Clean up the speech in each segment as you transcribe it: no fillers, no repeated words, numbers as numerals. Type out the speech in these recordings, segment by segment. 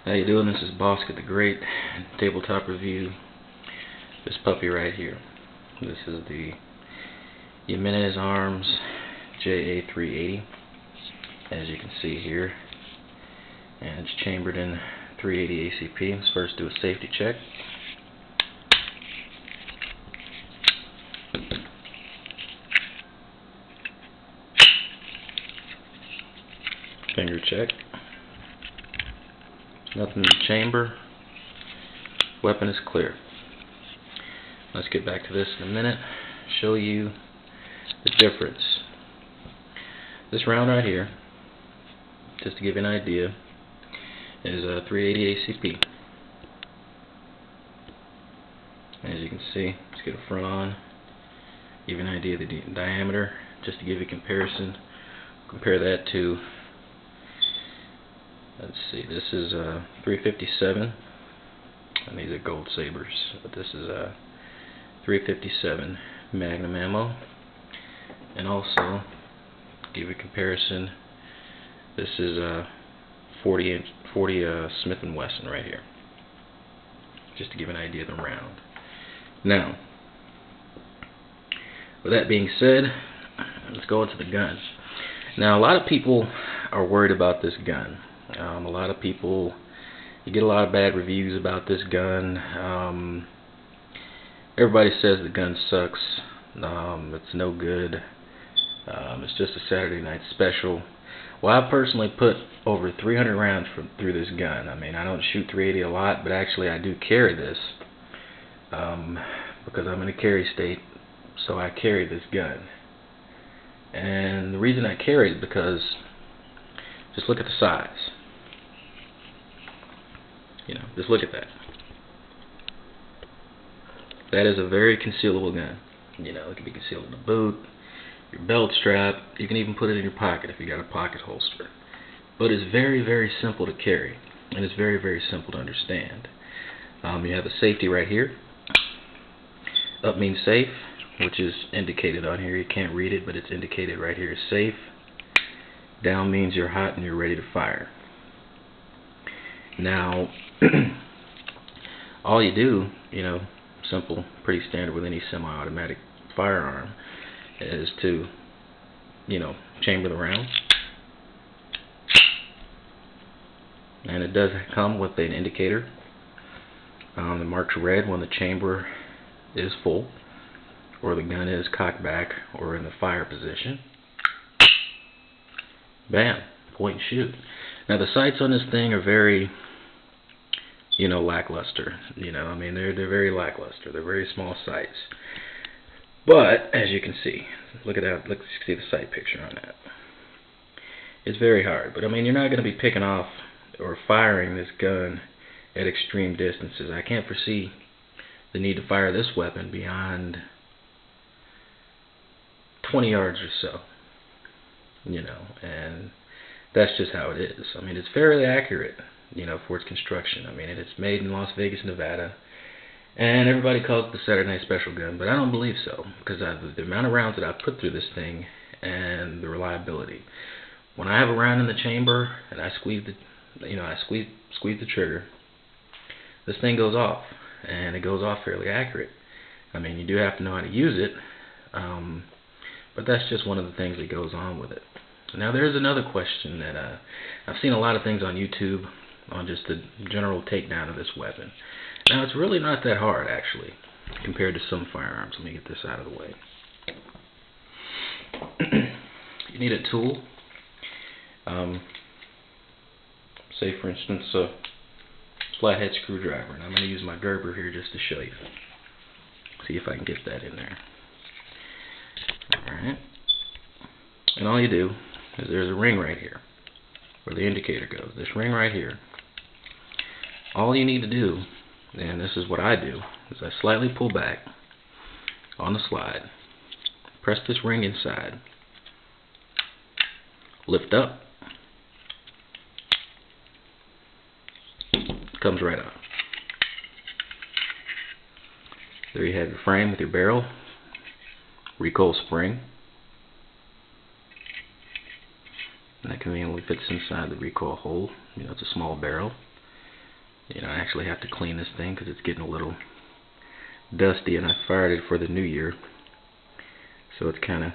How you doing? This is Bosket the Great, tabletop review. This puppy right here. This is the Jimenez Arms JA380, as you can see here, and it's chambered in 380 ACP. Let's first do a safety check. Finger check. Nothing in the chamber. Weapon is clear. Let's get back to this in a minute. Show you the difference. This round right here, just to give you an idea, is a 380 ACP. As you can see, let's get a front on. Give you an idea of the diameter, just to give you a comparison. Compare that to, let's see, this is a 357, and these are gold sabers, but this is a 357 Magnum ammo. And also, give you a comparison, this is a 40 Smith & Wesson right here, just to give an idea of the round. Now, with that being said, let's go into the gun. Now, a lot of people are worried about this gun. A lot of people, you get a lot of bad reviews about this gun. Everybody says the gun sucks. It's no good. It's just a Saturday night special. Well, I personally put over 300 rounds through this gun. I mean, I don't shoot 380 a lot, but actually I do carry this because I'm in a carry state, so I carry this gun. And the reason I carry it is because, just look at the size. Just look at that. That is a very concealable gun. It can be concealed in the boot, your belt strap. You can even put it in your pocket if you got a pocket holster. But it's very, very simple to carry, and it's very, very simple to understand. You have a safety right here. Up means safe, which is indicated on here. You can't read it, but it's indicated right here as safe. Down means you're hot and you're ready to fire. Now, all you do, simple, pretty standard with any semi-automatic firearm, is to, chamber the round. And it does come with an indicator that marks red when the chamber is full, or the gun is cocked back or in the fire position. Bam, point and shoot. Now the sights on this thing are very, lackluster. I mean, they're very lackluster. They're very small sights. But as you can see, look at that. Let's see the sight picture on that. It's very hard. But I mean, you're not going to be picking off or firing this gun at extreme distances. I can't foresee the need to fire this weapon beyond 20 yards or so. And that's just how it is. I mean, it's fairly accurate, for its construction. I mean, it's made in Las Vegas, Nevada, and everybody calls it the Saturday Night Special gun, but I don't believe so, because the amount of rounds that I've put through this thing and the reliability. When I have a round in the chamber and I squeeze the trigger, this thing goes off, and it goes off fairly accurate. I mean, you do have to know how to use it, but that's just one of the things that goes on with it. Now, there's another question that I've seen a lot of things on YouTube on just the general takedown of this weapon. Now, it's really not that hard, actually, compared to some firearms. Let me get this out of the way. You need a tool. Say, for instance, a flathead screwdriver. And I'm going to use my Gerber here just to show you. See if I can get that in there. Alright. And all you do is there's a ring right here where the indicator goes. This ring right here. All you need to do, and this is what I do, is I slightly pull back on the slide, press this ring inside, lift up, it comes right out. There you have your frame with your barrel, recoil spring, and that conveniently fits inside the recoil hole. It's a small barrel. You know, I actually have to clean this thing because it's getting a little dusty, and I fired it for the new year, so it's kind of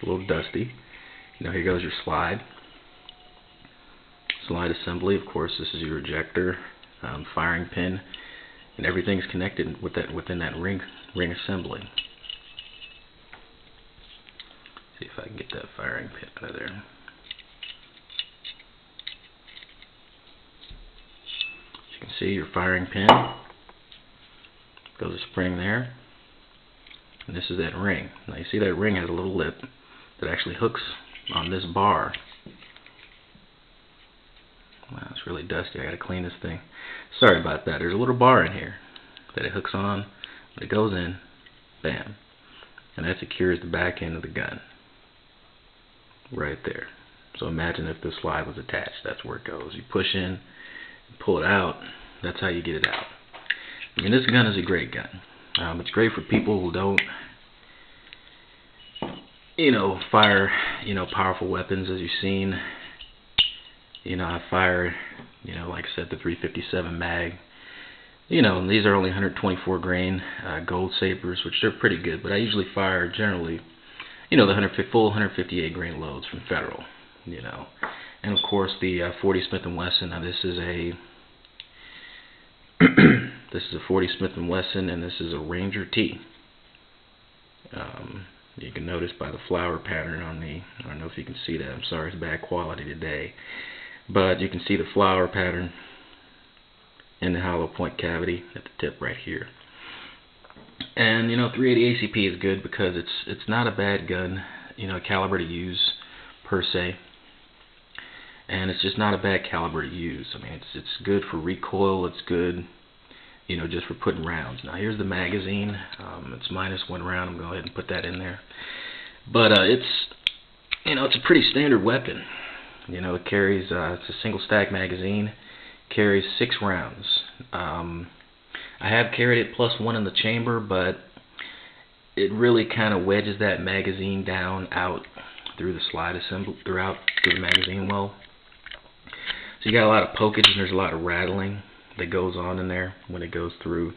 a little dusty. You know, here goes your slide assembly. Of course, this is your ejector, firing pin, and everything's connected within that ring assembly. See if I can get that firing pin out of there. You can see your firing pin. Goes a spring there, and this is that ring. Now you see that ring has a little lip that actually hooks on this bar. Wow, it's really dusty. I gotta clean this thing. Sorry about that. There's a little bar in here that it hooks on. When it goes in, bam, and that secures the back end of the gun right there. So imagine if the slide was attached. That's where it goes. You push in, pull it out. That's how you get it out. I mean, this gun is a great gun. It's great for people who don't, you know, fire, you know, powerful weapons, as you've seen. You know, I fire, you know, like I said, the 357 mag. You know, and these are only 124 grain gold sabers, which they're pretty good. But I usually fire generally, you know, the full 158 grain loads from Federal. You know, and of course the 40 Smith & Wesson. Now this is a this is a 40 Smith & Wesson, and this is a Ranger T. You can notice by the flower pattern on the, I don't know if you can see that, I'm sorry, it's bad quality today, but you can see the flower pattern in the hollow point cavity at the tip right here. And you know, 380 ACP is good because it's not a bad gun, you know, caliber to use per se, and it's just not a bad caliber to use. I mean, it's good for recoil. It's good, you know, just for putting rounds. Now here's the magazine. It's -1 round. I'm going to go ahead and put that in there. But it's, you know, it's a pretty standard weapon. You know, it carries, it's a single stack magazine, carries 6 rounds. I have carried it +1 in the chamber, but it really kind of wedges that magazine down out through the slide assembly, through the magazine well. So you got a lot of pokage, and there's a lot of rattling that goes on in there when it goes through.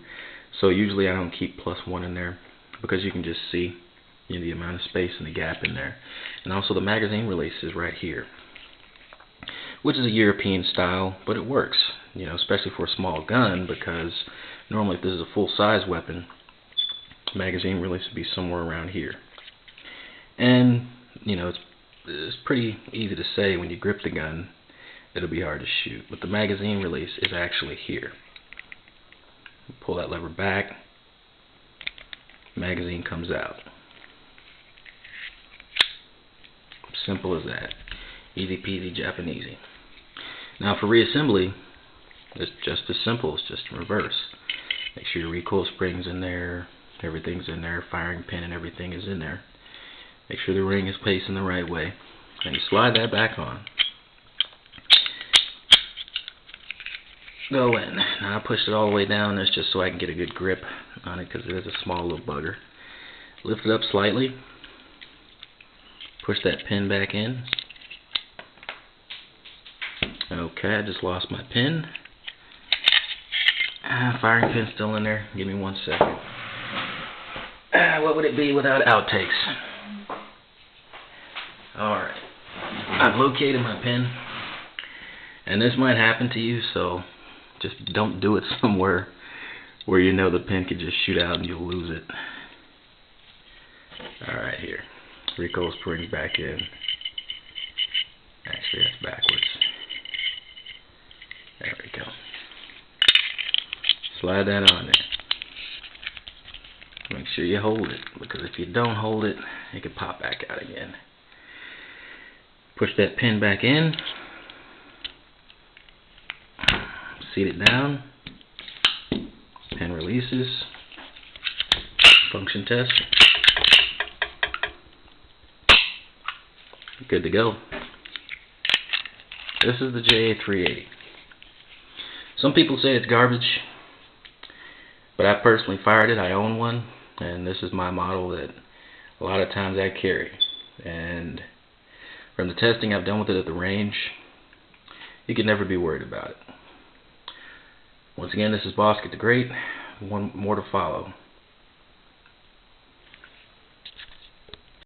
So usually I don't keep +1 in there because you can just see, you know, the amount of space and the gap in there. And also the magazine release is right here, which is a European style, but it works, you know, especially for a small gun, because normally if this is a full-size weapon, magazine release would be somewhere around here. And you know, it's pretty easy to say when you grip the gun, it'll be hard to shoot, but the magazine release is actually here. Pull that lever back, magazine comes out. Simple as that. Easy peasy Japanesey. Now for reassembly, it's just as simple. It's just in reverse. Make sure your recoil spring's in there, everything's in there, firing pin and everything is in there. Make sure the ring is placed in the right way, and you slide that back on. Go in. Now I pushed it all the way down. That's just so I can get a good grip on it, because it is a small little bugger. Lift it up slightly. Push that pin back in. Okay, I just lost my pin. Firing pin's still in there. Give me 1 second. What would it be without outtakes? Alright. I've located my pin. And this might happen to you, so just don't do it somewhere where you know the pin could just shoot out and you'll lose it. Alright, here. Recoil springs back in. Actually, that's backwards. There we go. Slide that on there. Make sure you hold it, because if you don't hold it, it can pop back out again. Push that pin back in. Seat it down. Pin releases. Function test. Good to go. This is the JA380. Some people say it's garbage, but I personally fired it. I own one, and this is my model that a lot of times I carry. And from the testing I've done with it at the range, you can never be worried about it. Once again, this is Bosket the Great. One more to follow.